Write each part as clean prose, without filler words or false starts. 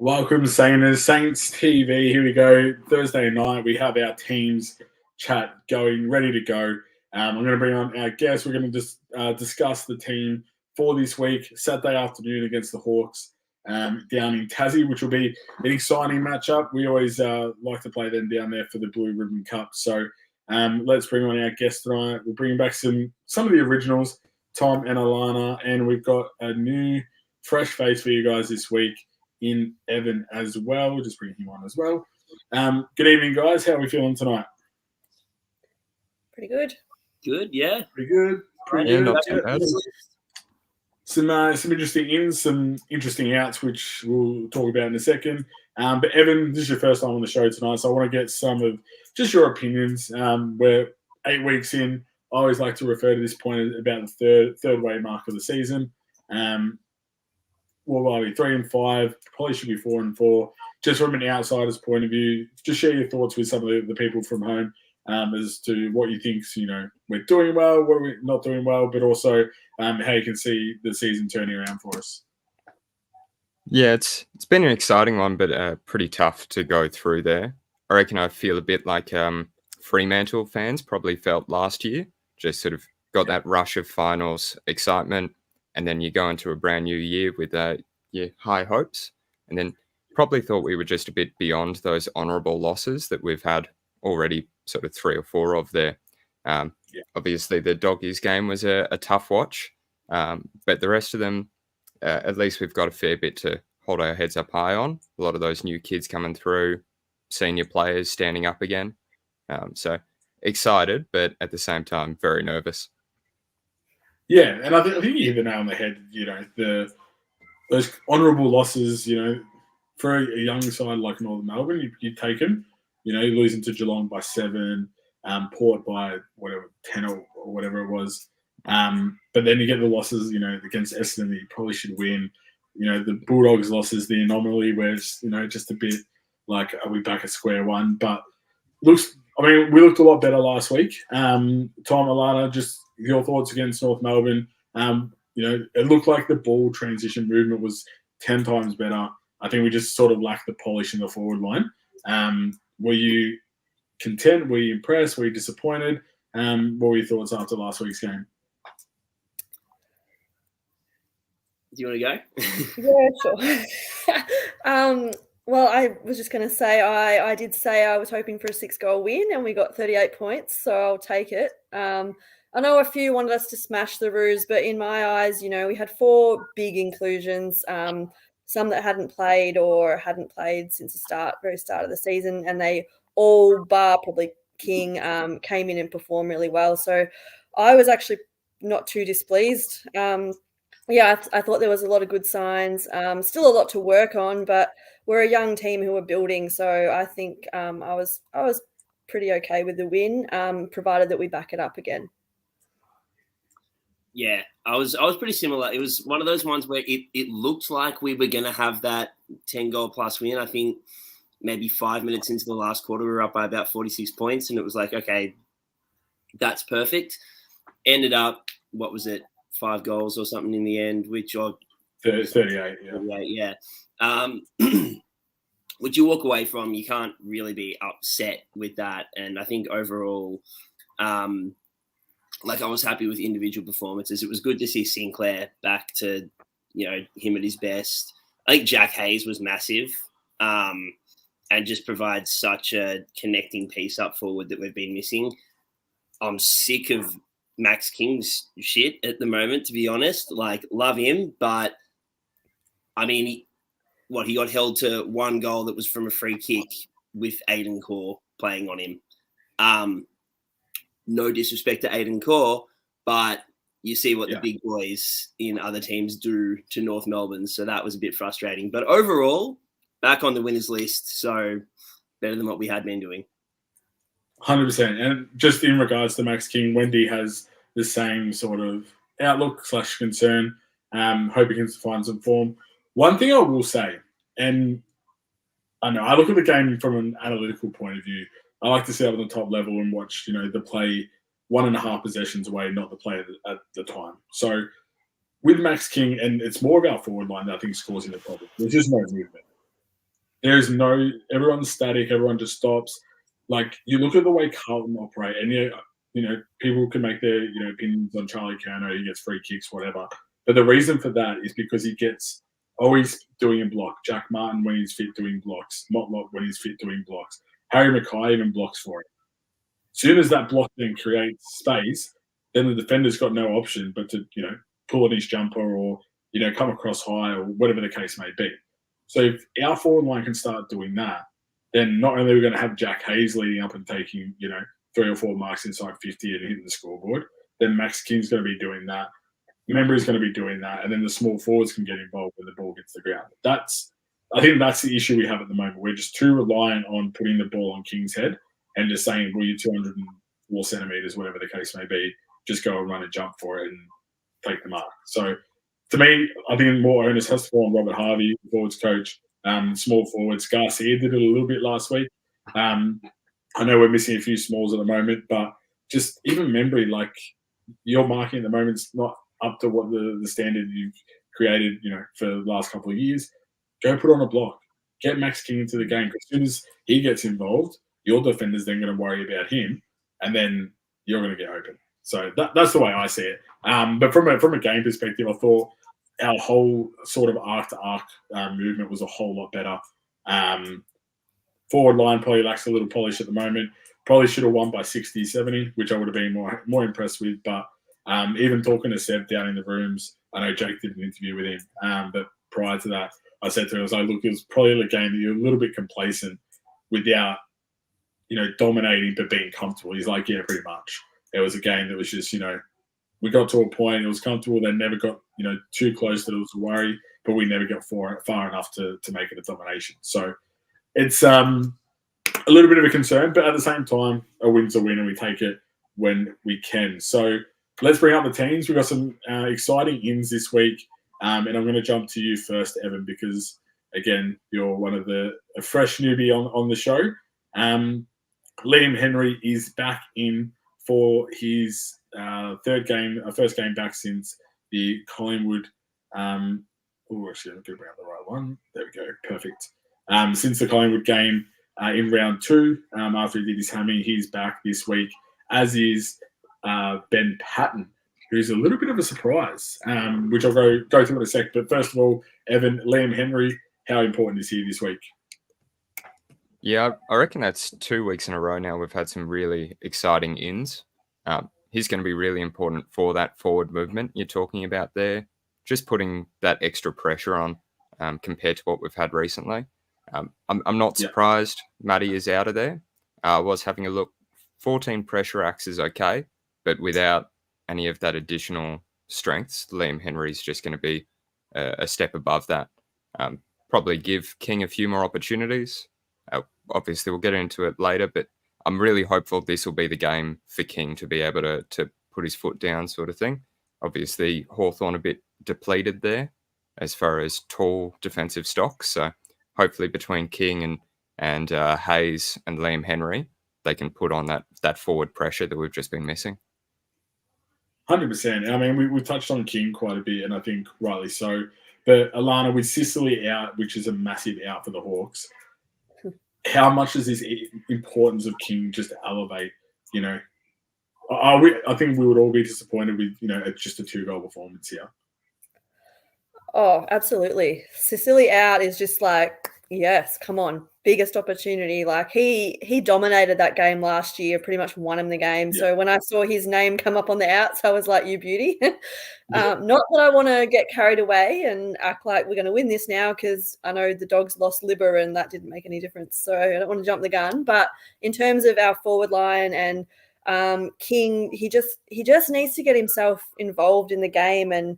Welcome, Saints TV. Here we go. Thursday night, we have our teams chat going, ready to go. I'm going to bring on our guests. We're going to just discuss the team for this week, Saturday afternoon against the Hawks down in Tassie, which will be an exciting matchup. We always like to play them down there for the Blue Ribbon Cup. So let's bring on our guests tonight. We'll bring back some of the originals, Tom and Alana, and we've got a new, fresh face for you guys this week in Evan as well. We'll just bring him on as well. Good evening, guys. How are we feeling tonight? Pretty good. Good, yeah. Pretty good. Pretty good. Not too bad. Some interesting ins, some interesting outs, which we'll talk about in a second. But Evan, this is your first time on the show tonight, so I want to get some of just your opinions. We're 8 weeks in. I always like to refer to this point about the third way mark of the season. Well, are we 3 and 5? Probably should be 4 and 4. Just from an outsider's point of view, just share your thoughts with some of the people from home as to what you think. We're doing well, what are we not doing well, but also how you can see the season turning around for us. Yeah, it's been an exciting one, but pretty tough to go through there. I reckon I feel a bit like Fremantle fans probably felt last year. Just sort of got that rush of finals excitement, and then you go into a brand new year with your high hopes, and then probably thought we were just a bit beyond those honourable losses that we've had already, sort of 3 or 4 of there. Obviously, the Doggies game was a tough watch, but the rest of them, at least we've got a fair bit to hold our heads up high on. A lot of those new kids coming through, senior players standing up again. So excited, but at the same time, very nervous. Yeah, and I think you hit the nail on the head. Those honourable losses, for a young side like Northern Melbourne, you take them. You're losing to Geelong by 7, Port by 10 or whatever it was. But then you get the losses, against Essendon that you probably should win. The Bulldogs losses, the anomaly where it's, just a bit like, are we back at square one? But we looked a lot better last week. Tom, Alana, just your thoughts against North Melbourne. It looked like the ball transition movement was 10 times better. I think we just sort of lacked the polish in the forward line. Were you content? Were you impressed? Were you disappointed? What were your thoughts after last week's game? Do you want to go? Yeah, sure. Well, I was just going to say, I did say I was hoping for a 6-goal win, and we got 38 points, so I'll take it. I know a few wanted us to smash the Roos, but in my eyes, we had 4 big inclusions, some that hadn't played since the very start of the season, and they all, bar probably King, came in and performed really well. So I was actually not too displeased. I thought there was a lot of good signs. Still a lot to work on, but we're a young team who are building. So I think I was pretty okay with the win, provided that we back it up again. Yeah, I was pretty similar. It was one of those ones where it looked like we were going to have that 10-goal plus win. I think maybe 5 minutes into the last quarter, we were up by about 46 points, and it was like, okay, that's perfect. Ended up, 5 goals or something in the end, which are 38. Yeah. Which you walk away from, you can't really be upset with that. And I think overall, I was happy with individual performances. It was good to see Sinclair back to, him at his best. I think Jack Hayes was massive, and just provides such a connecting piece up forward that we've been missing. I'm sick of Max King's shit at the moment, to be honest. Love him, but he got held to 1 goal that was from a free kick with Aiden Core playing on him. No disrespect to Aiden Core, but you see what the big boys in other teams do to North Melbourne, so that was a bit frustrating. But overall, back on the winners list, so better than what we had been doing. 100%. And just in regards to Max King, Wendy has the same sort of outlook / concern. Hope he can find some form. One thing I will say, and I know I look at the game from an analytical point of view. I like to sit up on the top level and watch, the play 1.5 possessions away, not the play at the time. So with Max King, and it's more of our forward line that I think is causing the problem. There's just no movement. everyone's static, everyone just stops. Like, you look at the way Carlton operate, and people can make their opinions on Charlie Curnow. He gets free kicks, whatever. But the reason for that is because he gets always doing a block. Jack Martin when he's fit doing blocks. Motlop when he's fit doing blocks. Harry Mackay even blocks for it. As soon as that block then creates space, then the defender's got no option but to pull on his jumper or come across high or whatever the case may be. So if our forward line can start doing that, then not only are we going to have Jack Hayes leading up and taking 3 or 4 marks inside 50 and hitting the scoreboard, then Max King's going to be doing that. Membry's going to be doing that, and then the small forwards can get involved when the ball gets to the ground. I think that's the issue we have at the moment. We're just too reliant on putting the ball on King's head and just saying, well, you're 204 centimetres, whatever the case may be, just go and run and jump for it and take the mark. So to me, I think more onus has to fall on Robert Harvey, the forwards coach, small forwards. Garcia did it a little bit last week. I know we're missing a few smalls at the moment, but just even Membry, like, your marking at the moment is not up to what the standard you've created, for the last couple of years. Go put on a block. Get Max King into the game. Because as soon as he gets involved, your defender's then going to worry about him, and then you're going to get open. So that's the way I see it. But from a game perspective, I thought our whole sort of arc-to-arc movement was a whole lot better. Forward line probably lacks a little polish at the moment. Probably should have won by 60, 70, which I would have been more impressed with. But even talking to Seb down in the rooms, I know Jake did an interview with him, but prior to that, I said to him, I was like, look, it was probably a game that you're a little bit complacent without, dominating but being comfortable. He's like, yeah, pretty much. It was a game that was just, we got to a point, it was comfortable. They never got, too close that it was a worry, but we never got far enough to make it a domination. So it's a little bit of a concern, but at the same time, a win's a win and we take it when we can. So let's bring up the teams. We've got some exciting ins this week. And I'm going to jump to you first, Evan, because, again, you're one of a fresh newbie on the show. Liam Henry is back in for his first game back since the Collingwood. Actually, I'm going to bring up the right one. There we go. Perfect. Since the Collingwood game in round 2, after he did his hammy, he's back this week, as is Ben Patton, who's a little bit of a surprise, which I'll go through in a sec. But first of all, Evan, Liam Henry, how important is he this week? Yeah, I reckon that's 2 weeks in a row now we've had some really exciting ins. He's going to be really important for that forward movement you're talking about there, just putting that extra pressure on compared to what we've had recently. I'm not surprised Matty is out of there. I was having a look. 14 pressure acts is okay, but without any of that additional strengths, Liam Henry's just going to be a step above that. Probably give King a few more opportunities. Obviously, we'll get into it later, but I'm really hopeful this will be the game for King to be able to put his foot down, sort of thing. Obviously, Hawthorn a bit depleted there as far as tall defensive stocks. So hopefully between King and Hayes and Liam Henry, they can put on that forward pressure that we've just been missing. 100%. I mean, we touched on King quite a bit, and I think rightly so. But Alana, with Sicily out, which is a massive out for the Hawks, how much does this importance of King just elevate? I think we would all be disappointed with just a 2-goal performance here. Oh, absolutely. Sicily out is just like, yes, come on, biggest opportunity. Like he dominated that game last year, pretty much won him the game. Yeah. So when I saw his name come up on the outs, I was like, you beauty. Not that I want to get carried away and act like we're going to win this now, because I know the Dogs lost Libber and that didn't make any difference. So I don't want to jump the gun. But in terms of our forward line and King, he just needs to get himself involved in the game, and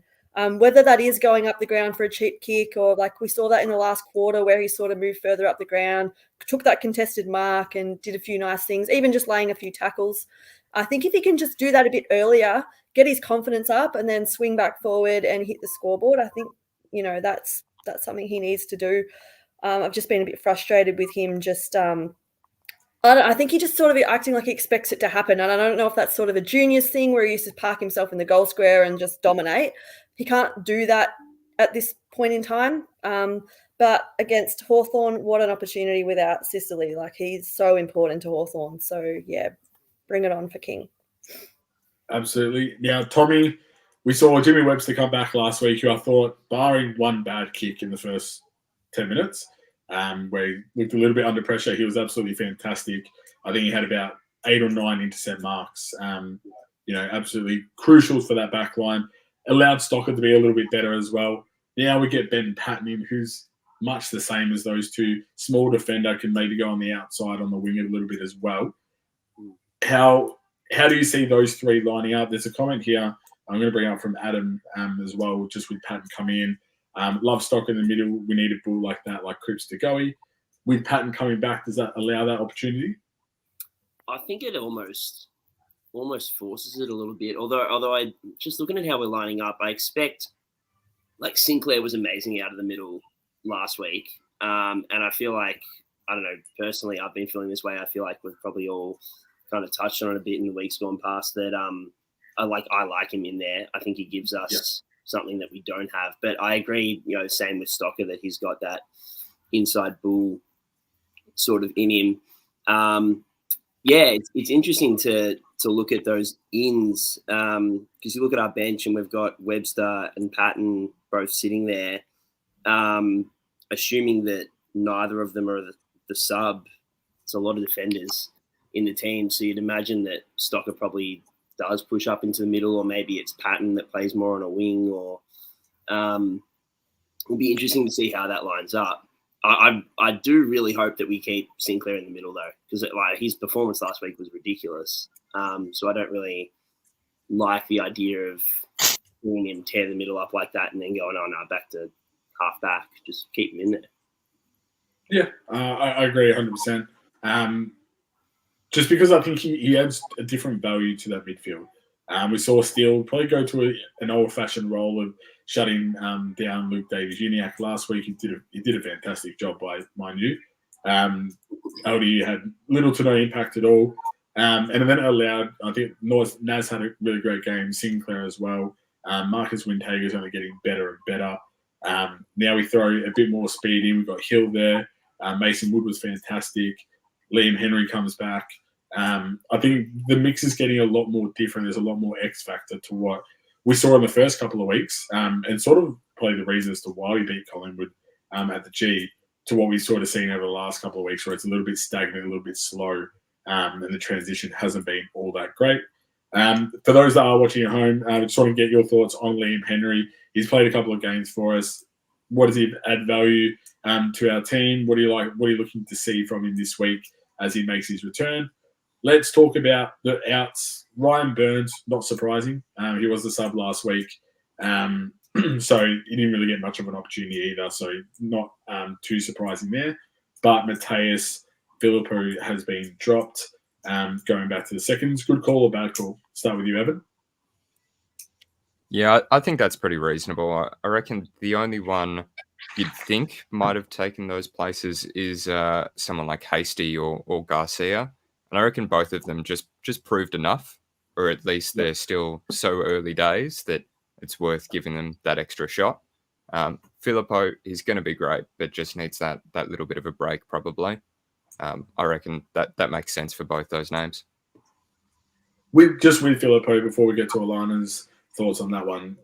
whether that is going up the ground for a cheap kick, or like we saw that in the last quarter where he sort of moved further up the ground, took that contested mark and did a few nice things, even just laying a few tackles. I think if he can just do that a bit earlier, get his confidence up and then swing back forward and hit the scoreboard, I think, that's something he needs to do. I've just been a bit frustrated with him just I think he just sort of acting like he expects it to happen. And I don't know if that's sort of a juniors thing where he used to park himself in the goal square and just dominate. He can't do that at this point in time. But against Hawthorn, what an opportunity without Sicily. Like, he's so important to Hawthorn. So, yeah, bring it on for King. Absolutely. Now, Tommy, we saw Jimmy Webster come back last week, who I thought, barring one bad kick in the first 10 minutes, where he looked a little bit under pressure, he was absolutely fantastic. I think he had about 8 or 9 intercept marks. Absolutely crucial for that back line. Allowed Stocker to be a little bit better as well. Now we get Ben Patton in, who's much the same as those two. Small defender, can maybe go on the outside on the wing a little bit as well. How do you see those three lining up? There's a comment here I'm going to bring up from Adam as well, just with Patton coming in. Love Stocker in the middle. We need a bull like that, like Cripps to Goey. With Patton coming back, does that allow that opportunity? I think it almost forces it a little bit. Although I just looking at how we're lining up, I expect, like, Sinclair was amazing out of the middle last week, and I feel like, I don't know, personally, I've been feeling this way. I feel like we've probably all kind of touched on it a bit in the weeks gone past that I like him in there. I think he gives us something that we don't have. But I agree, same with Stocker, that he's got that inside bull sort of in him. It's interesting to look at those ins because you look at our bench and we've got Webster and Patton both sitting there, assuming that neither of them are the sub. It's a lot of defenders in the team, so you'd imagine that Stocker probably does push up into the middle, or maybe it's Patton that plays more on a wing, or it'll be interesting to see how that lines up. I do really hope that we keep Sinclair in the middle, though, because his performance last week was ridiculous. So I don't really like the idea of seeing him tear the middle up like that and then going, oh, no, back to half back. Just keep him in there. Yeah, I agree 100%. Just because I think he adds a different value to that midfield. We saw Steele probably go to an old-fashioned role of shutting down Luke Davies-Uniacke last week. He did a fantastic job, mind you. LDU had little to no impact at all. And then it allowed, I think, Naz had a really great game, Sinclair as well. Marcus Windhager's only getting better and better. Now we throw a bit more speed in. We've got Hill there. Mason Wood was fantastic. Liam Henry comes back. I think the mix is getting a lot more different. There's a lot more X factor to what we saw in the first couple of weeks, and sort of probably the reason as to why we beat Collingwood at the G, to what we've sort of seen over the last couple of weeks, where it's a little bit stagnant, a little bit slow, and the transition hasn't been all that great. For those that are watching at home, I just want to get your thoughts on Liam Henry. He's played a couple of games for us. What does he add value to our team? What are you looking to see from him this week as he makes his return? Let's talk about the outs. Ryan Burns, not surprising. He was the sub last week. So he didn't really get much of an opportunity either. So not too surprising there. But Mateus Philippou has been dropped. Going back to the seconds. Good call or bad call? Start with you, Evan. Yeah, I think that's pretty reasonable. I reckon the only one you'd think might have taken those places is someone like Hasty or Garcia. And I reckon both of them just proved enough, or at least they're still so early days that it's worth giving them that extra shot. Philippou is going to be great, but just needs that little bit of a break probably. I reckon that makes sense for both those names. With Philippou, before we get to Alana's thoughts on that one,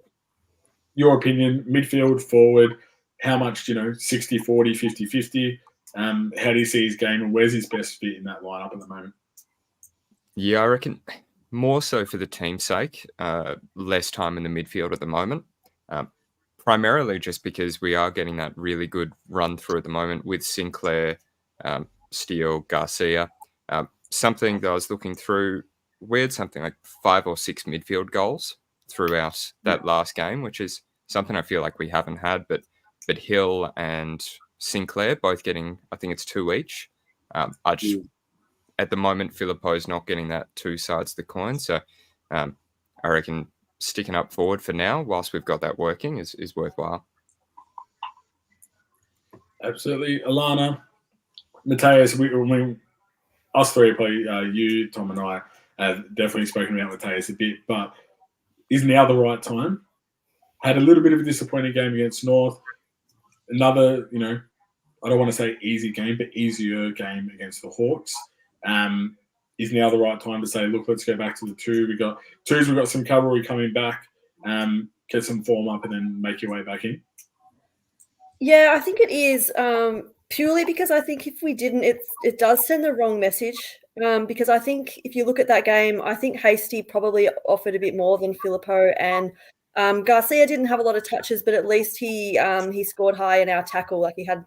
your opinion, midfield, forward, how much, 60-40, 50-50? How do you see his game, and where's his best fit in that lineup at the moment? Yeah, I reckon more so for the team's sake, less time in the midfield at the moment. Primarily just because we are getting that really good run through at the moment with Sinclair, Steele, Garcia. Something that I was looking through, we had something like 5 or 6 midfield goals throughout that last game, which is something I feel like we haven't had, but Hill and Sinclair both getting, I think it's 2 each. At the moment, Philippou's not getting that 2 sides of the coin. So I reckon sticking up forward for now, whilst we've got that working, is worthwhile. Absolutely. Alana, Mateus, us three, probably you, Tom, and I have definitely spoken about Mateus a bit, but is now the right time? Had a little bit of a disappointing game against North. another, I don't want to say easy game, but easier game against the Hawks. Is now the right time to say, look, let's go back to the we've got some cavalry coming back, get some form up, and then make your way back in? Yeah, I think it is, purely because I think if we didn't, it does send the wrong message. Because I think if you look at that game, I think Hasty probably offered a bit more than Filippo, and Garcia didn't have a lot of touches, but at least he scored high in our tackle. Like, he had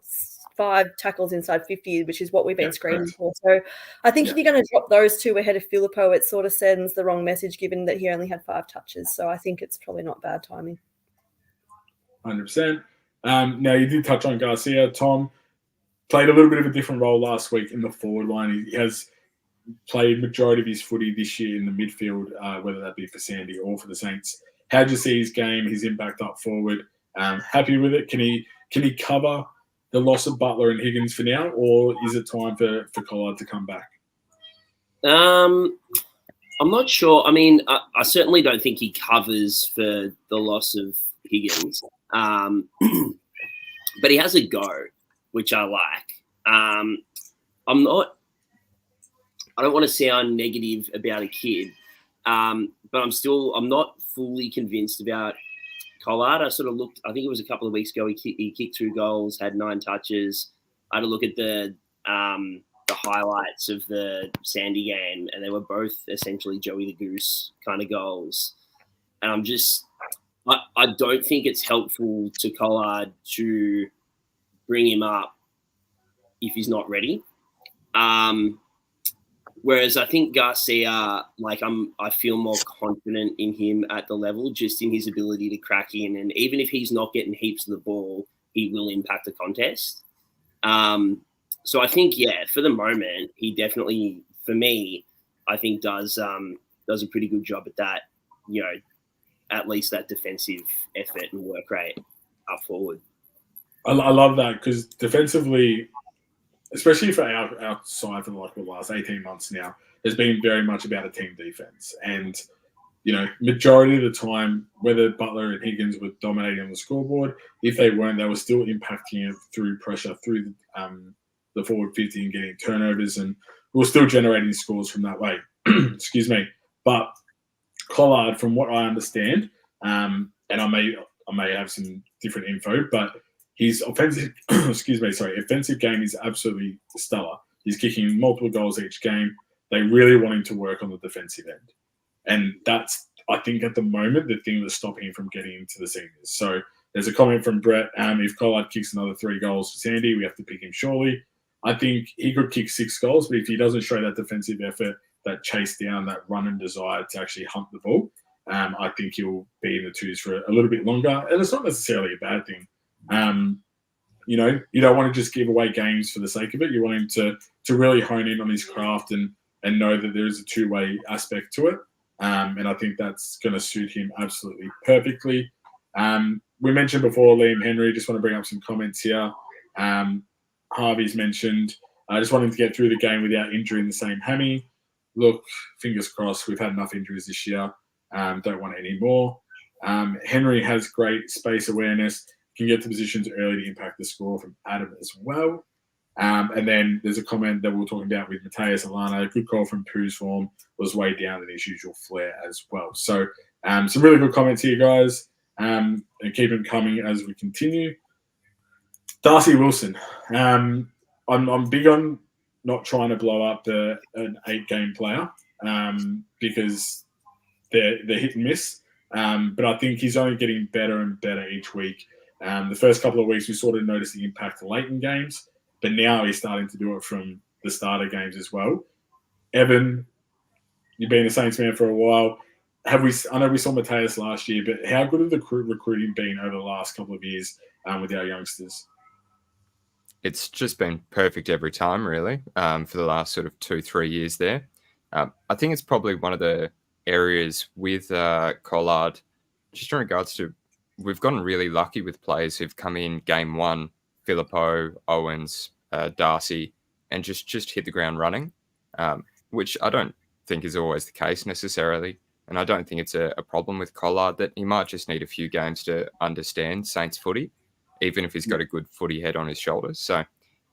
5 tackles inside 50, which is what we've been screaming for. So I think if you're going to drop those 2 ahead of Filippo, it sort of sends the wrong message, given that he only had 5 touches. So I think it's probably not bad timing. 100%. Now, you did touch on Garcia. Tom played a little bit of a different role last week in the forward line. He has played majority of his footy this year in the midfield, whether that be for Sandy or for the Saints. How do you see his game, his impact up forward? Happy with it? Can he cover the loss of Butler and Higgins for now, or is it time for Collard to come back? I'm not sure. I mean, I certainly don't think he covers for the loss of Higgins. But he has a go, which I like. I don't want to sound negative about a kid, but I'm not fully convinced about Collard. I sort of looked, I think it was a couple of weeks ago, he kicked 2 goals, had 9 touches. I had a look at the highlights of the Sandy game, and they were both essentially Joey the Goose kind of goals. And I don't think it's helpful to Collard to bring him up if he's not ready. Whereas I think Garcia, I feel more confident in him at the level, just in his ability to crack in. And even if he's not getting heaps of the ball, he will impact the contest. So I think, for the moment, he definitely, for me, I think does a pretty good job at that, at least that defensive effort and work rate up forward. I love that, because defensively, especially for our side for the last 18 months now, has been very much about a team defense. And, majority of the time, whether Butler and Higgins were dominating on the scoreboard, if they weren't, they were still impacting it through pressure, through the forward 50 and getting turnovers, and we were still generating scores from that way. Excuse me. But Collard, from what I understand, and I may have some different info, but his offensive game is absolutely stellar. He's kicking multiple goals each game. They really want him to work on the defensive end. And that's, I think, at the moment, the thing that's stopping him from getting into the seniors. So there's a comment from Brett, if Collard kicks another 3 goals for Sandy, we have to pick him surely. I think he could kick 6 goals, but if he doesn't show that defensive effort, that chase down, that run and desire to actually hunt the ball, I think he'll be in the 2s for a little bit longer. And it's not necessarily a bad thing. You don't want to just give away games for the sake of it. You want him to really hone in on his craft and know that there is a 2-way aspect to it. And I think that's going to suit him absolutely perfectly. We mentioned before Liam Henry. Just want to bring up some comments here. Harvey's mentioned, I just want him to get through the game without injuring the same hammy. Look, fingers crossed. We've had enough injuries this year. Don't want any more. Henry has great space awareness, can get to positions early to impact the score, from Adam as well. And then there's a comment that we were talking about with Mateus Alana. Good call from Pooh's form, was way down than his usual flair as well. So some really good comments here, guys. And keep them coming as we continue. Darcy Wilson. I'm big on not trying to blow up an 8-game player because they're hit and miss. But I think he's only getting better and better each week. The first couple of weeks, we sort of noticed the impact late in games, but now he's starting to do it from the starter games as well. Evan, you've been a Saints man for a while. I know we saw Mateus last year, but how good have the recruiting been over the last couple of years with our youngsters? It's just been perfect every time, really, for the last sort of 2-3 years there. I think it's probably one of the areas with Collard, just in regards to, we've gotten really lucky with players who've come in game 1, Filippo, Owens, Darcy, and just hit the ground running, which I don't think is always the case necessarily. And I don't think it's a problem with Collard, that he might just need a few games to understand Saints footy. even if he's got a good footy head on his shoulders. So,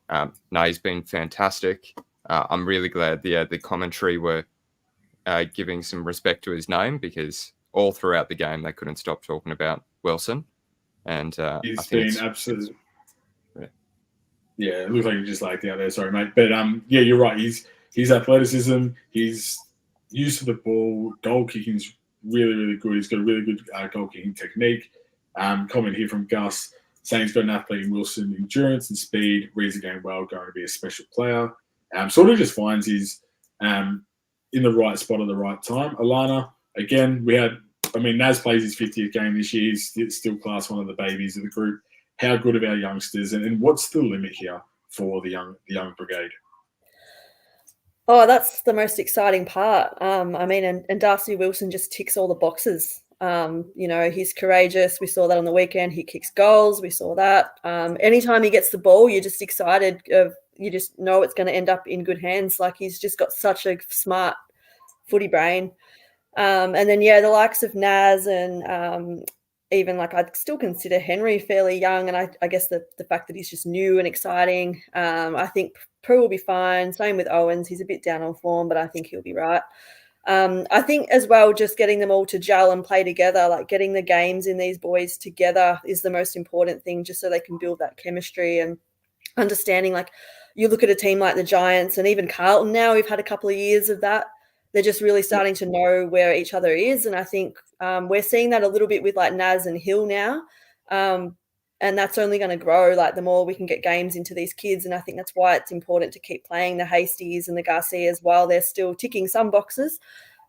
no, he's been fantastic. I'm really glad the commentary were giving some respect to his name, because all throughout the game they couldn't stop talking about Wilson. And He's been absolutely. Yeah, it looks like you just lagged out there. Sorry, mate. But yeah, you're right. His athleticism, his use of the ball, goal kicking's really, really good. He's got a really good goal kicking technique. Comment here from Gus saying he's got an athlete in Wilson, endurance and speed, reads the game well, going to be a special player. Sort of just finds he's in the right spot at the right time. Alana, again, Naz plays his 50th game this year. He's still class one of the babies of the group. How good of our youngsters, and what's the limit here for the young brigade? Oh, that's the most exciting part. And Darcy Wilson just ticks all the boxes. He's courageous. We saw that on the weekend. He kicks goals. We saw that. Anytime he gets the ball, you're just excited. You just know it's going to end up in good hands. Like, he's just got such a smart footy brain. And then, the likes of Naz and even I'd still consider Henry fairly young. And I guess the fact that he's just new and exciting, I think Prue will be fine. Same with Owens. He's a bit down on form, but I think he'll be right. I think as well, just getting them all to gel and play together, like getting the games in these boys together is the most important thing, just so they can build that chemistry and understanding. Like, you look at a team like the Giants and even Carlton now, we've had a couple of years of that. They're just really starting to know where each other is. And I think we're seeing that a little bit with Naz and Hill now. And that's only going to grow, the more we can get games into these kids. And I think that's why it's important to keep playing the Hasties and the Garcias while they're still ticking some boxes,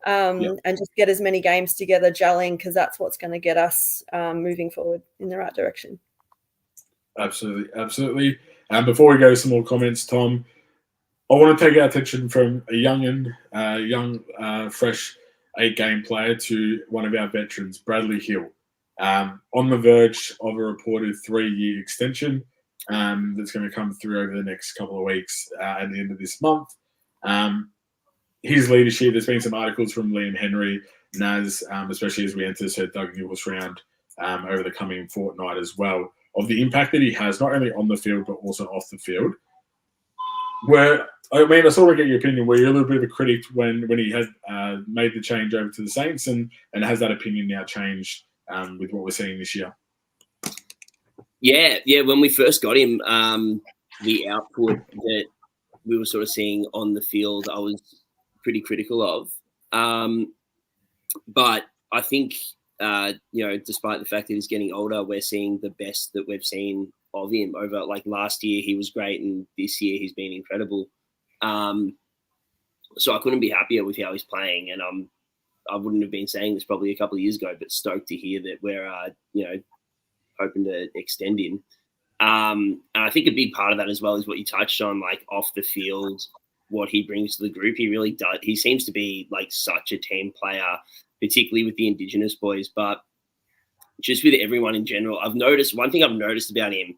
and just get as many games together gelling, because that's what's going to get us moving forward in the right direction. Absolutely. Before we go to some more comments, Tom, I want to take our attention from a young, fresh 8-game player to one of our veterans, Bradley Hill. On the verge of a reported 3-year extension that's going to come through over the next couple of weeks at the end of this month. His leadership, there's been some articles from Liam Henry, Naz, especially as we enter Sir Doug Newell's round over the coming fortnight as well, of the impact that he has, not only on the field, but also off the field. I sort of get your opinion. Were you a little bit of a critic when he had made the change over to the Saints, and has that opinion now changed with what we're seeing this year? Yeah. When we first got him, the output that we were sort of seeing on the field, I was pretty critical of. But I think, despite the fact that he's getting older, we're seeing the best that we've seen of him. Over last year, he was great, and this year he's been incredible. So I couldn't be happier with how he's playing, and I wouldn't have been saying this probably a couple of years ago, but stoked to hear that we're, hoping to extend him. And I think a big part of that as well is what you touched on, off the field, what he brings to the group. He really does. He seems to be such a team player, particularly with the Indigenous boys, but just with everyone in general. One thing I've noticed about him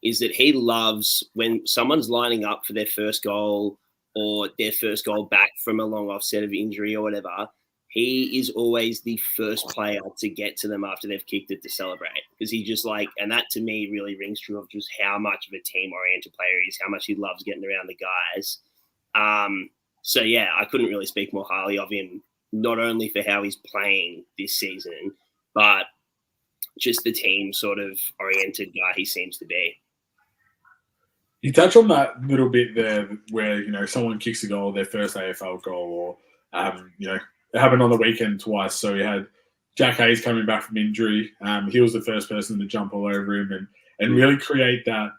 is that he loves when someone's lining up for their first goal or their first goal back from a long offset of injury or whatever. He is always the first player to get to them after they've kicked it to celebrate, because he just and that to me really rings true of just how much of a team-oriented player he is, how much he loves getting around the guys. So yeah, I couldn't really speak more highly of him, not only for how he's playing this season, but just the team sort of oriented guy he seems to be. You touch on that little bit there where, someone kicks a goal, their first AFL goal, or, it happened on the weekend twice. So we had Jack Hayes coming back from injury. He was the first person to jump all over him and really create that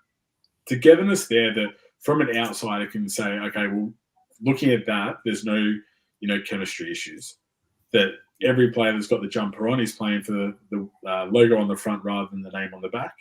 togetherness there that from an outsider can say, okay, well, looking at that, there's no, chemistry issues. That every player that's got the jumper on is playing for the logo on the front rather than the name on the back.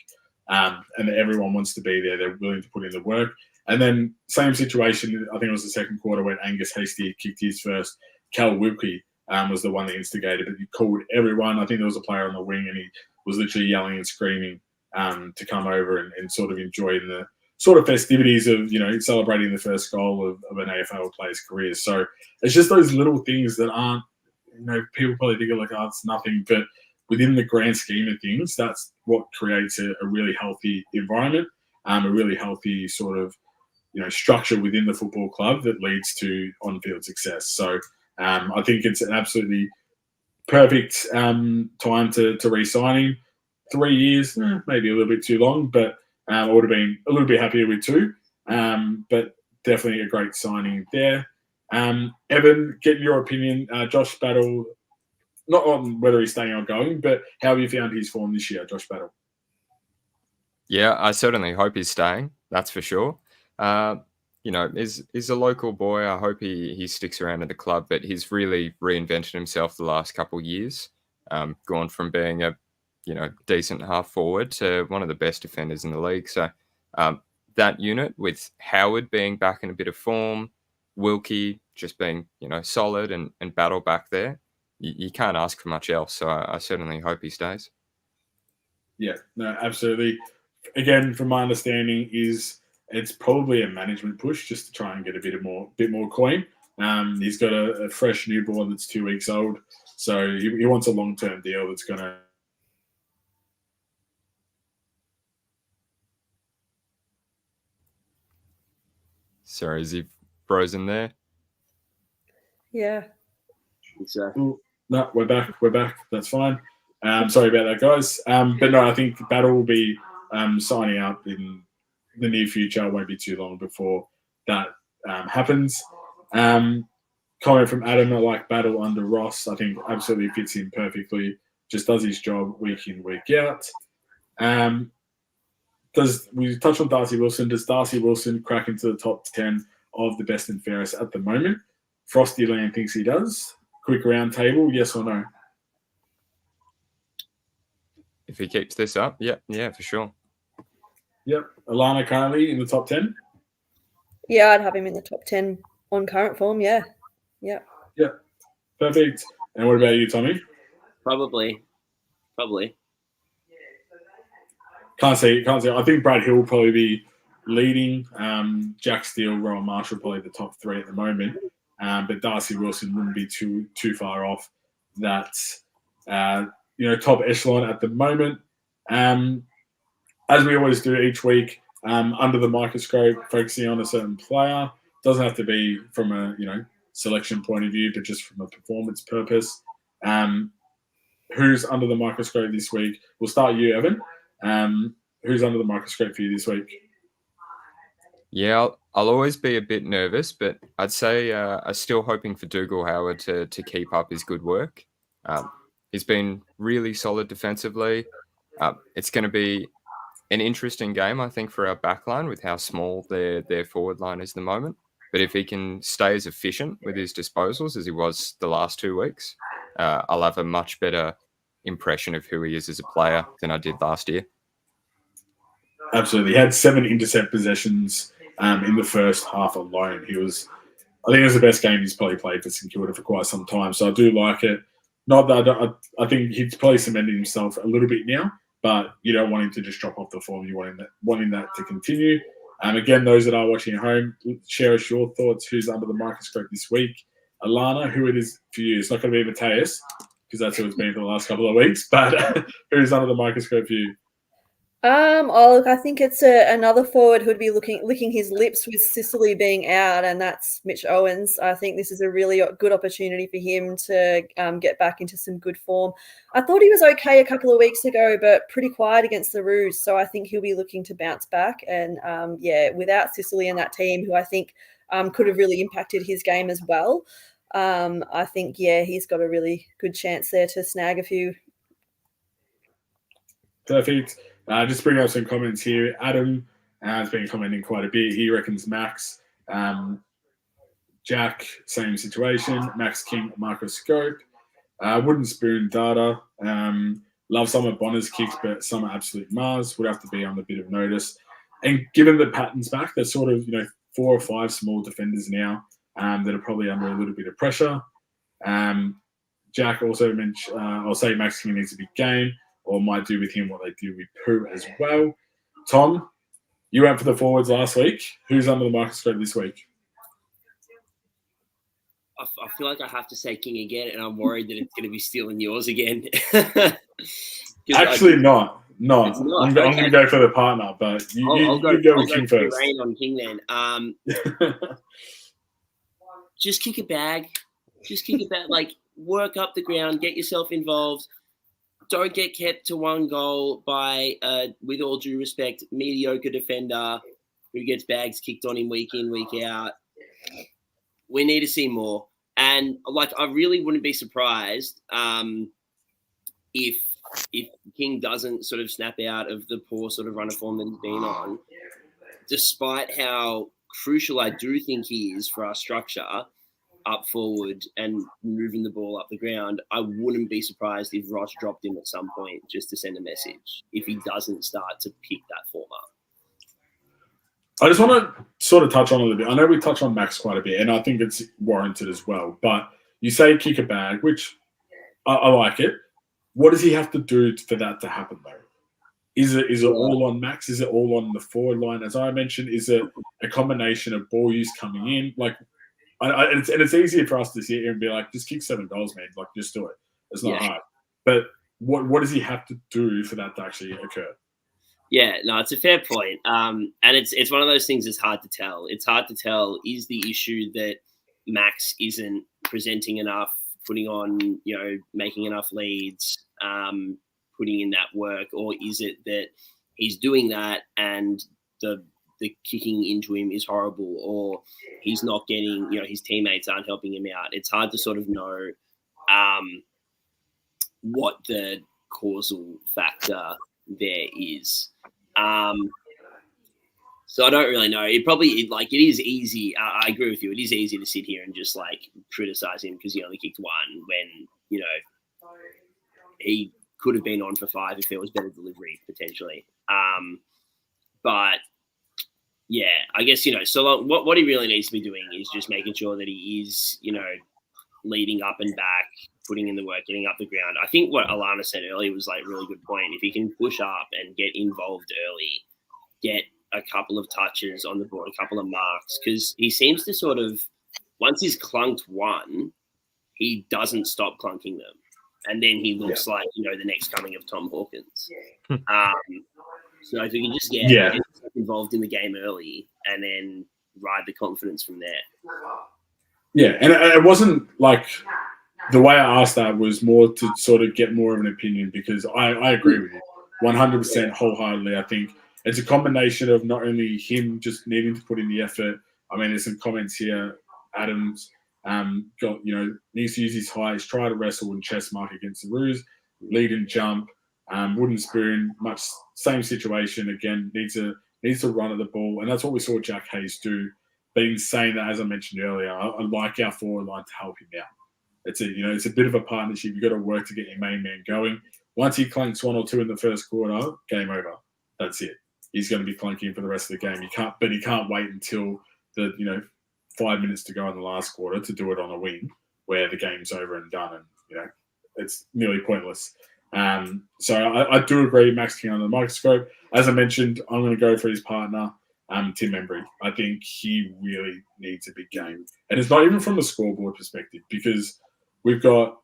And that everyone wants to be there. They're willing to put in the work. And then same situation, I think it was the second quarter when Angus Hastie kicked his first. Cal Wilkie was the one that instigated it. He called everyone. I think there was a player on the wing and he was literally yelling and screaming to come over and sort of enjoy the sort of festivities of, celebrating the first goal of an AFL player's career. So it's just those little things that aren't, people probably think it's nothing, but within the grand scheme of things, that's what creates a really healthy environment, a really healthy sort of structure within the football club that leads to on-field success. So I think it's an absolutely perfect time to re-sign him. 3 years, maybe a little bit too long, but I would have been a little bit happier with 2. But definitely a great signing there. Evan, get your opinion. Josh Battle, not on whether he's staying or going, but how have you found his form this year, Josh Battle? Yeah, I certainly hope he's staying. That's for sure. He's a local boy. I hope he sticks around at the club, but he's really reinvented himself the last couple of years. Gone from being a decent half forward to one of the best defenders in the league. So that unit with Howard being back in a bit of form, Wilkie just being solid and Battle back there, you can't ask for much else. So I certainly hope he stays. Yeah, no, absolutely. Again, from my understanding, it's probably a management push just to try and get a bit more coin. He's got a fresh newborn that's 2 weeks old, so he wants a long-term deal that's going to. Sorry, is he frozen there? Yeah. Exactly. No, we're back. That's fine. Sorry about that, guys. But no, I think Battle will be signing out in the near future. It won't be too long before that happens. Comment from Adam, I like Battle under Ross. I think absolutely fits in perfectly. Just does his job week in, week out. We touch on Darcy Wilson? Does Darcy Wilson crack into the top 10 of the best and fairest at the moment? Frosty Land thinks he does. Quick round table, yes or no? If he keeps this up, yeah, for sure. Yep. Alana currently in the top 10? Yeah, I'd have him in the top 10 on current form, yeah. Yeah. Yeah. Perfect. And what about you, Tommy? Probably. Can't say. I think Brad Hill will probably be leading. Jack Steele, Rowan Marshall, probably the top 3 at the moment. But Darcy Wilson wouldn't be too far off that top echelon at the moment. As we always do each week, under the microscope, focusing on a certain player. Doesn't have to be from a selection point of view, but just from a performance purpose. Who's under the microscope this week? We'll start you, Evan. Who's under the microscope for you this week? Yeah, I'll always be a bit nervous, but I'd say I'm still hoping for Dougal Howard to keep up his good work. He's been really solid defensively. It's going to be an interesting game, I think, for our backline with how small their forward line is at the moment. But if he can stay as efficient with his disposals as he was the last 2 weeks, I'll have a much better impression of who he is as a player than I did last year. Absolutely. He had 7 intercept possessions in the first half alone. I think it was the best game he's probably played for St Kilda for quite some time. So I do like it. Not that I think he's probably cemented himself a little bit now, but you don't want him to just drop off the form. You want that to continue. Again, those that are watching at home, share us your thoughts. Who's under the microscope this week? Alana, who it is for you? It's not going to be Mateus, because that's who it's been for the last couple of weeks. But who's under the microscope for you? Look, I think it's another forward who'd be licking his lips with Sicily being out, and that's Mitch Owens. I think this is a really good opportunity for him to get back into some good form. I thought he was okay a couple of weeks ago, but pretty quiet against the Roos, so I think he'll be looking to bounce back. And without Sicily and that team, who I think could have really impacted his game as well, I think he's got a really good chance there to snag a few. Perfect. Just bring up some comments here. Adam has been commenting quite a bit. He reckons Max. Jack, same situation. Max King, microscope. Wooden Spoon data. Love some of Bonner's kicks, but some are absolute Mars. Would have to be on a bit of notice. And given the patterns back, there's sort of 4 or 5 small defenders now that are probably under a little bit of pressure. Jack also mentioned, I'll say Max King needs a big game, or might do with him what they do with Pooh as well. Tom, you went for the forwards last week. Who's under the microscope this week? I feel like I have to say King again, and I'm worried that it's going to be stealing yours again. 'Cause Actually, not. It's not. I'm going to go for the partner, but you go with King first. Rain on King then. Just kick a bag. Just kick it back. Like, work up the ground, get yourself involved. Don't get kept to one goal by, with all due respect, mediocre defender who gets bags kicked on him week in, week out. We need to see more. And, like, I really wouldn't be surprised if King doesn't sort of snap out of the poor sort of run of form that he's been on, despite how crucial I do think he is for our structure up forward and moving the ball up the ground. I wouldn't be surprised if Ross dropped him at some point just to send a message if he doesn't start to pick that form up. I just want to sort of touch on a little bit. I know we touch on Max quite a bit, and I think it's warranted as well. But you say kick a bag, which I like it. What does he have to do for that to happen, though? Is it all on Max? Is it all on the forward line? As I mentioned, is it a combination of ball use coming in? Like, and it's easier for us to sit here and be like, just kick 7 goals, man. Like, just do it. It's not hard. But what does he have to do for that to actually occur? Yeah, no, it's a fair point. And it's one of those things that's hard to tell. It's hard to tell, is the issue that Max isn't presenting enough, putting on, making enough leads, putting in that work, or is it that he's doing that and the kicking into him is horrible, or he's not getting, his teammates aren't helping him out? It's hard to sort of know what the causal factor there is. So I don't really know. It is easy. I agree with you. It is easy to sit here and just criticize him because he only kicked one when, he could have been on for 5 if there was better delivery potentially. But yeah, I guess, so what he really needs to be doing is just making sure that he is, leading up and back, putting in the work, getting up the ground. I think what Alana said earlier was a really good point. If he can push up and get involved early, get a couple of touches on the board, a couple of marks, because he seems to sort of, once he's clunked one, he doesn't stop clunking them. And then he looks like, the next coming of Tom Hawkins. So if he can just get involved in the game early and then ride the confidence from there. Yeah, and it wasn't the way I asked that was more to sort of get more of an opinion, because I agree with you 100% wholeheartedly. I think it's a combination of not only him just needing to put in the effort. I mean, there's some comments here. Adams needs to use his height, try to wrestle and chest mark against the Roos, lead and jump, wooden spoon, much same situation again. Needs to run at the ball, and that's what we saw Jack Hayes do. Been saying that, as I mentioned earlier, I like our forward line to help him out. It's a bit of a partnership. You've got to work to get your main man going. Once he clunks 1 or 2 in the first quarter, game over. That's it. He's going to be clunking for the rest of the game. He can't wait until the 5 minutes to go in the last quarter to do it on a wing where the game's over and done, and it's nearly pointless. So I do agree, Max King under the microscope. As I mentioned, I'm going to go for his partner, Tim Membry. I think he really needs a big game, and it's not even from a scoreboard perspective, because we've got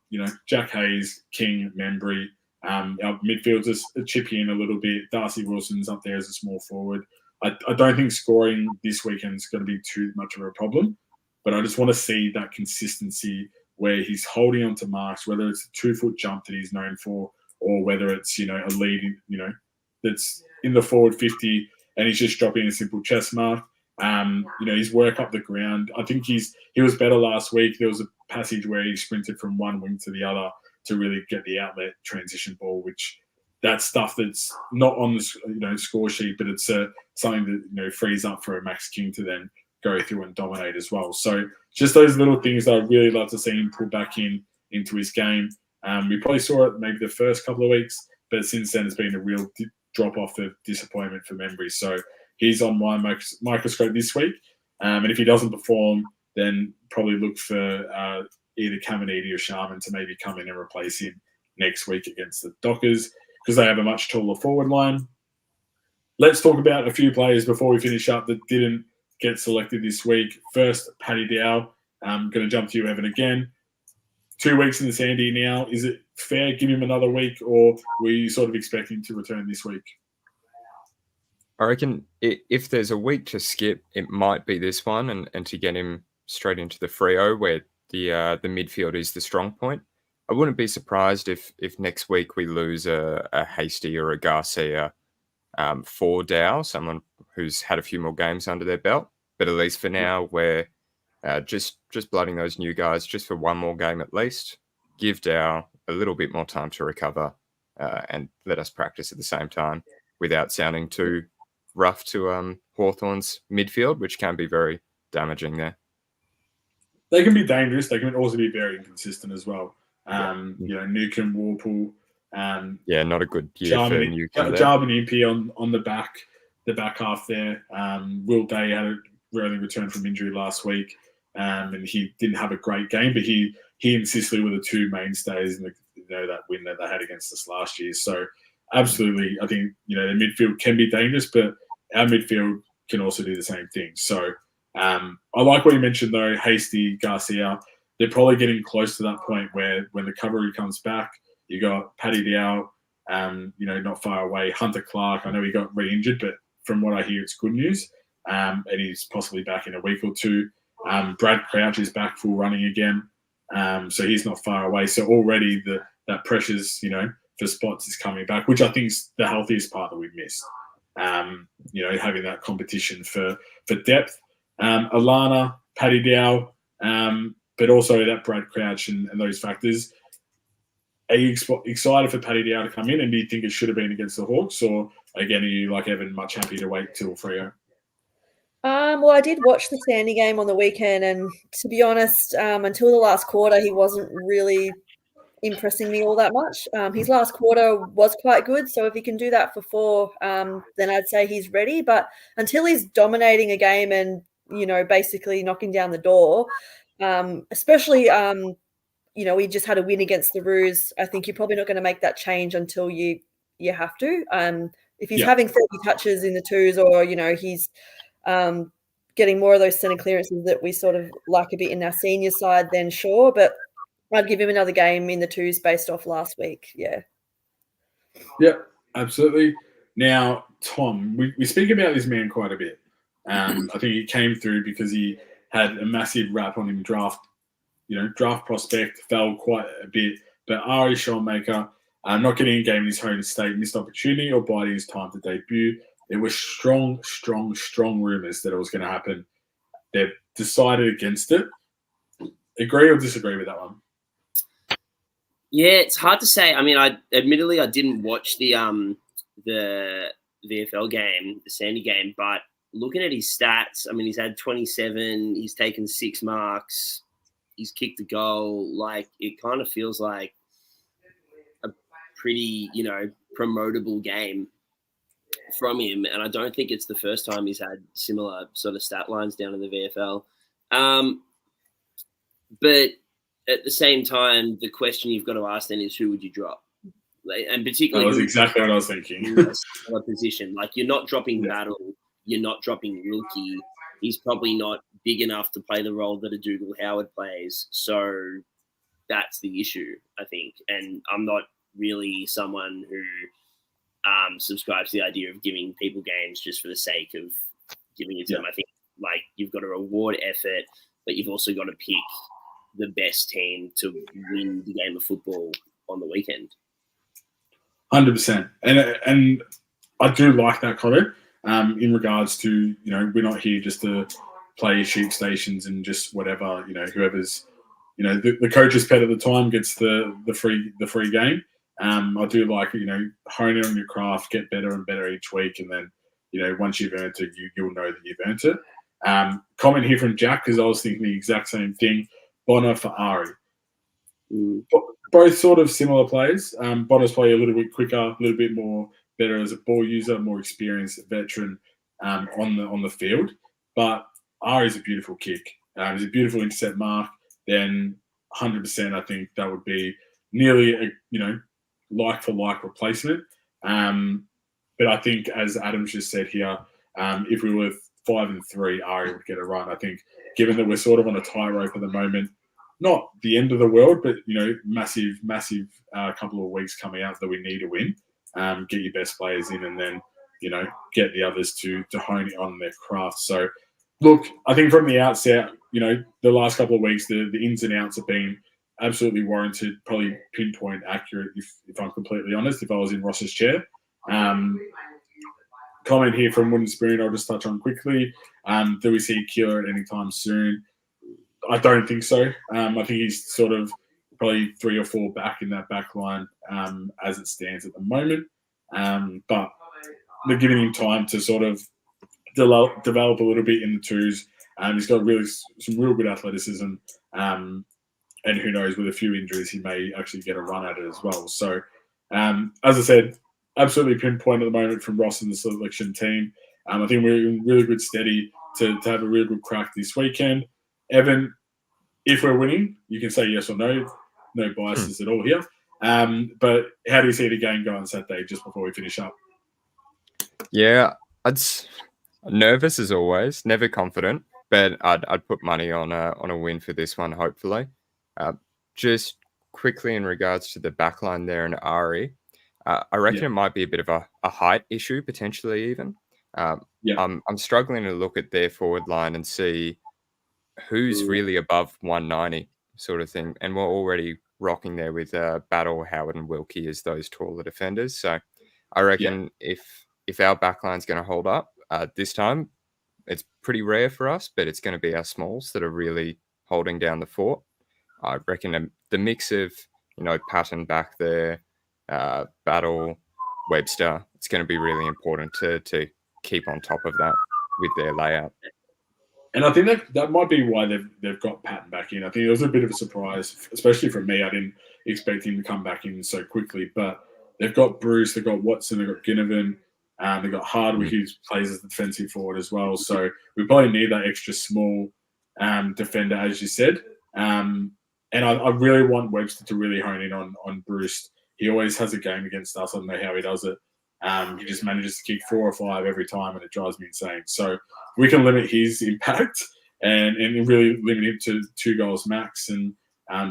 Jack Hayes, King, Membry. Our midfielders chip in a little bit. Darcy Wilson's up there as a small forward. I don't think scoring this weekend is going to be too much of a problem, but I just want to see that consistency where he's holding on to marks, whether it's a 2-foot jump that he's known for, or whether it's a lead that's in the forward 50 and he's just dropping a simple chest mark. His work up the ground. I think he was better last week. There was a passage where he sprinted from one wing to the other to really get the outlet transition ball, which that's stuff that's not on the score sheet, but it's something that frees up for a Max King to then go through and dominate as well. So just those little things that I really love to see him put back into his game. We probably saw it maybe the first couple of weeks, but since then it's been a real drop off of disappointment for Membry. So he's on my microscope this week. And if he doesn't perform, then probably look for either Caminiti or Sharman to maybe come in and replace him next week against the Dockers, because they have a much taller forward line. Let's talk about a few players before we finish up that didn't get selected this week. First, Paddy Dow. Going to jump to you, Evan, again. 2 weeks in the Sandy now. Is it fair? Give him another week, or were you sort of expecting to return this week? I reckon if there's a week to skip, it might be this one, and to get him straight into the Freo where the midfield is the strong point. I wouldn't be surprised if next week we lose a Hasty or a Garcia for Dow, someone who's had a few more games under their belt. But at least for now, we're just blooding those new guys just for one more game at least. Give Dow a little bit more time to recover and let us practice at the same time without sounding too rough to Hawthorn's midfield, which can be very damaging there. They can be dangerous. They can also be very inconsistent as well. Newcomb, Warple. Not a good year for Newcomb. Jarman Impey on the back half there. Will Day had a rarely returned from injury last week, and he didn't have a great game, but he and Sicily were the two mainstays in that win that they had against us last year. So absolutely, I think the midfield can be dangerous, but our midfield can also do the same thing. So I like what you mentioned though, Hasty, Garcia. They're probably getting close to that point where when the cavalry comes back, you got Paddy Dow, not far away. Hunter Clark, I know he got re-injured, but from what I hear, it's good news. And he's possibly back in a week or two. Brad Crouch is back full running again, so he's not far away. So already that pressures, for spots is coming back, which I think is the healthiest part that we've missed. Having that competition for depth. Alana, Paddy Dow, but also that Brad Crouch and those factors. Are you excited for Paddy Dow to come in, and do you think it should have been against the Hawks, or again, are you like Evan, much happy to wait till Freo? Well, I did watch the Sandy game on the weekend, and to be honest, until the last quarter, he wasn't really impressing me all that much. His last quarter was quite good, so if he can do that for 4, then I'd say he's ready. But until he's dominating a game and basically knocking down the door, especially we just had a win against the Roos. I think you're probably not going to make that change until you have to. If he's having 30 touches in the twos, or he's getting more of those centre clearances that we sort of like a bit in our senior side, then sure. But I'd give him another game in the twos based off last week. Yeah. Yep, absolutely. Now, Tom, we speak about this man quite a bit. I think he came through because he had a massive rap on him draft prospect, fell quite a bit. But Ari Schoenmaker, not getting a game in his home state, missed opportunity or biding his time to debut. There were strong rumours that it was going to happen. They've decided against it. Agree or disagree with that one? Yeah, it's hard to say. I mean, I didn't watch the VFL game, the Sandy game, but looking at his stats, I mean, he's had 27, he's taken 6 marks, he's kicked a goal. Like, it kind of feels like a pretty, promotable game from him. And I don't think it's the first time he's had similar sort of stat lines down in the VFL. But at the same time, the question you've got to ask then is, who would you drop? And particularly, that was exactly what I was thinking. A position like you're not dropping Battle, you're not dropping Wilkie. He's probably not big enough to play the role that a Dougal Howard plays. So that's the issue, I think. And I'm not really someone who subscribes to the idea of giving people games just for the sake of giving it to them. I think you've got to reward effort, but you've also got to pick the best team to win the game of football on the weekend. 100%. And I do like that comment in regards to, we're not here just to play sheep stations and just whatever, whoever's, the coach's pet at the time gets the free game. I do like, hone in on your craft, get better and better each week. And then, once you've earned it, you'll know that you've earned it. Comment here from Jack, because I was thinking the exact same thing. Bonner for Ari. Both sort of similar players. Bonner's probably a little bit quicker, a little bit more better as a ball user, more experienced veteran on the field. But Ari's a beautiful kick. He's a beautiful intercept mark. Then 100%, I think that would be nearly a like for like replacement. But I think, as Adam's just said here, if we were 5-3, Ari would get a run. I think given that we're sort of on a tightrope at the moment. Not the end of the world, but massive couple of weeks coming up that we need to win. Get your best players in, and then get the others to hone it on their craft. So, look, I think from the outset, the last couple of weeks, the ins and outs have been absolutely warranted, probably pinpoint accurate, if I'm completely honest, if I was in Ross's chair. Comment here from Wooden Spoon, I'll just touch on quickly. Do we see Keeler at any time soon? I don't think so. I think he's sort of probably 3 or 4 back in that back line as it stands at the moment. But they're giving him time to sort of develop a little bit in the twos. He's got some real good athleticism. And who knows, with a few injuries, he may actually get a run at it as well. So, as I said, absolutely pinpoint at the moment from Ross and the selection team. I think we're in really good steady to have a really good crack this weekend. Evan, if we're winning, you can say yes or no. No biases at all here. But how do you see the game go on Saturday, just before we finish up? Yeah, nervous as always, never confident, but I'd put money on a win for this one, hopefully. Just quickly in regards to the backline there and Ari, I reckon it might be a bit of a height issue, potentially even. I'm struggling to look at their forward line and see who's really above 190 sort of thing. And we're already rocking there with Battle, Howard and Wilkie as those taller defenders. So I reckon if our backline's going to hold up this time, it's pretty rare for us, but it's going to be our smalls that are really holding down the fort. I reckon the mix of, Patton back there, Battle, Webster, it's going to be really important to keep on top of that with their layout. And I think that might be why they've got Patton back in. I think it was a bit of a surprise, especially for me. I didn't expect him to come back in so quickly. But they've got Bruce, they've got Watson, they've got Ginnivan, they've got Hardwick, who plays as the defensive forward as well. So we probably need that extra small defender, as you said. And I really want Webster to really hone in on Bruce. He always has a game against us. I don't know how he does it. He just manages to kick 4 or 5 every time, and it drives me insane. So we can limit his impact and really limit him to 2 goals max. And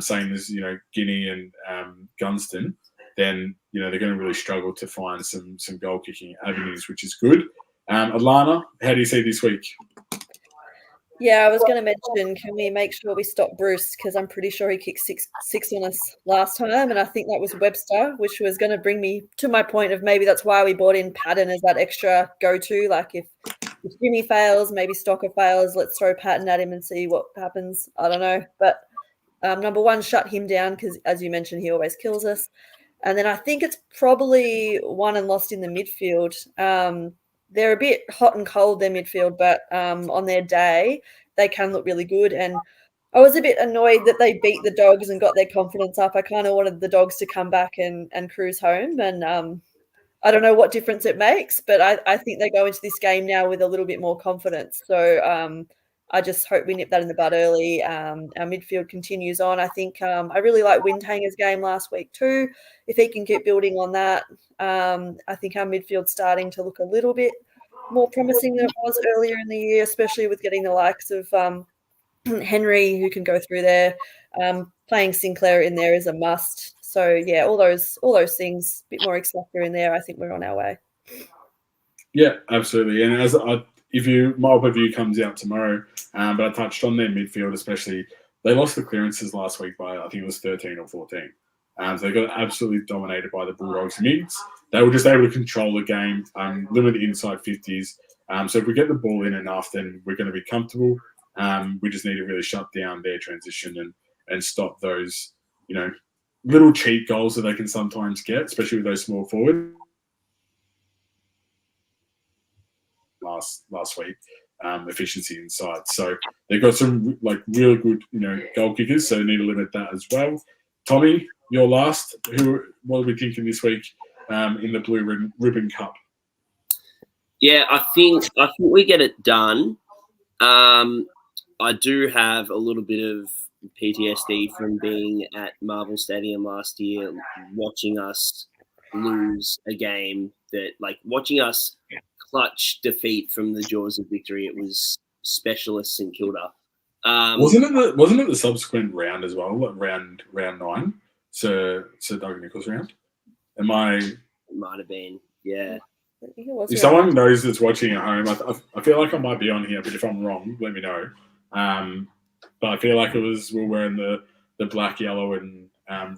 same as Guinea and Gunston, then they're going to really struggle to find some goal kicking avenues, which is good. Alana, how do you see this week? Yeah, I was going to mention, can we make sure we stop Bruce? Because I'm pretty sure he kicked six on us last time, and I think that was Webster, which was going to bring me to my point of maybe that's why we bought in Patton as that extra go-to. Like if Jimmy fails, maybe Stocker fails, let's throw Patton at him and see what happens. I don't know. But number one, shut him down because, as you mentioned, he always kills us. And then I think it's probably won and lost in the midfield. They're a bit hot and cold, their midfield, but on their day, they can look really good. And I was a bit annoyed that they beat the Dogs and got their confidence up. I kind of wanted the Dogs to come back and cruise home. And I don't know what difference it makes, but I think they go into this game now with a little bit more confidence. So I just hope we nip that in the bud early. Our midfield continues on. I think I really like Windhanger's game last week too. If he can keep building on that, I think our midfield's starting to look a little bit more promising than it was earlier in the year, especially with getting the likes of Henry, who can go through there. Playing Sinclair in there is a must. So yeah, all those things, a bit more X-Factor in there. I think we're on our way. Yeah, absolutely. And my overview comes out tomorrow, but I touched on their midfield, especially. They lost the clearances last week by, I think it was 13 or 14. So they got absolutely dominated by the Bulldogs mids. They were just able to control the game, limit the inside 50s. So if we get the ball in enough, then we're going to be comfortable. We just need to really shut down their transition and stop those, little cheat goals that they can sometimes get, especially with those small forwards. Last week, efficiency inside. So they've got some really good, goal kickers. So they need to limit that as well. Tommy, your last. What are we thinking this week in the Blue Ribbon Cup? Yeah, I think we get it done. I do have a little bit of PTSD from being at Marvel Stadium last year, watching us lose a game that, watching us clutch defeat from the jaws of victory. It was specialist St Kilda. Wasn't it the subsequent round as well, like round 9, Sir Doug Nicholls round? It might have been, yeah. I think it was If round someone one. knows that's watching at home, I feel like I might be on here, but if I'm wrong, let me know. But I feel like we were wearing the black, yellow, and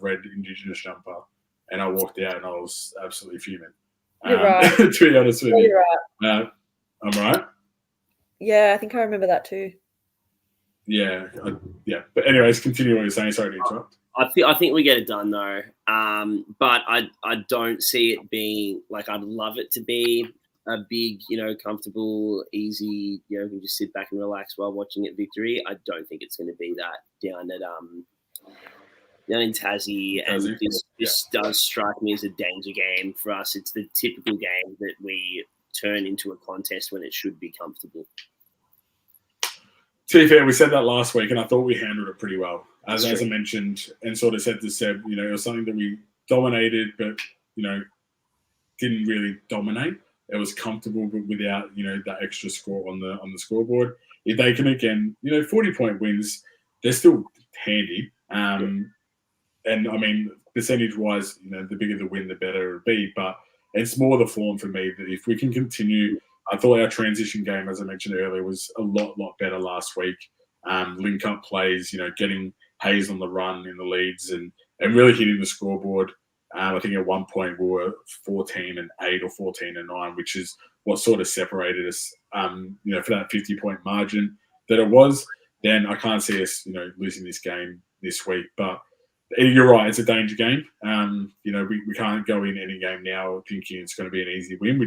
red Indigenous jumper, and I walked out and I was absolutely fuming. You're right. To be honest with Yeah, you, you're right. I'm right. Yeah, I think I remember that too. Yeah, yeah. But anyways, continue what you're saying. Sorry to interrupt. I think we get it done though. But I don't see it being like, I'd love it to be a big, comfortable, easy, you can just sit back and relax while watching it victory. I don't think it's going to be that down in Tassie, and this does strike me as a danger game for us. It's the typical game that we turn into a contest when it should be comfortable. To be fair, we said that last week, and I thought we handled it pretty well. As I mentioned, and sort of said to Seb, it was something that we dominated, but didn't really dominate. It was comfortable, but without that extra score on the scoreboard. If they can again, 40-point wins, they're still handy. And I mean, percentage-wise, the bigger the win, the better it would be. But it's more the form for me that if we can continue. I thought our transition game, as I mentioned earlier, was a lot better last week. Link-up plays, getting Hayes on the run in the leads and really hitting the scoreboard. I think at one point we were 14-8 or 14-9, which is what sort of separated us, for that 50-point margin that it was. Then I can't see us, losing this game this week. But you're right, it's a danger game. We can't go in any game now thinking it's going to be an easy win. We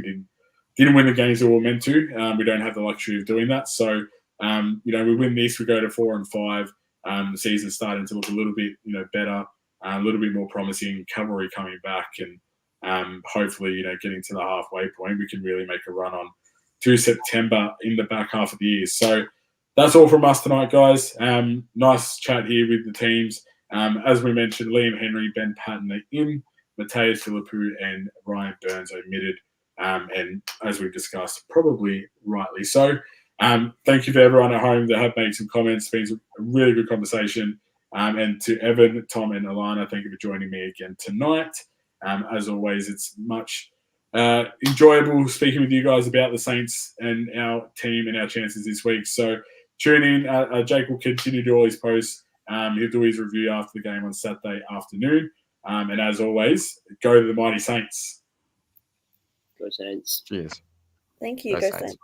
didn't win the games that we were meant to. We don't have the luxury of doing that. So, we win this, we go to 4-5. The season's starting to look a little bit, better, a little bit more promising. Cavalry coming back, and hopefully, getting to the halfway point, we can really make a run on to September in the back half of the year. So that's all from us tonight, guys. Nice chat here with the teams. As we mentioned, Liam Henry, Ben Patton are in, Mateus Philippou and Ryan Burns omitted. And as we've discussed, probably rightly so. Thank you for everyone at home that have made some comments. It's been a really good conversation. And to Evan, Tom, and Alana, thank you for joining me again tonight. As always, it's much enjoyable speaking with you guys about the Saints and our team and our chances this week. So tune in. Jake will continue to do all his posts. He'll do his review after the game on Saturday afternoon. And as always, go to the mighty Saints. Go Saints. Cheers. Thank you. Go Saints.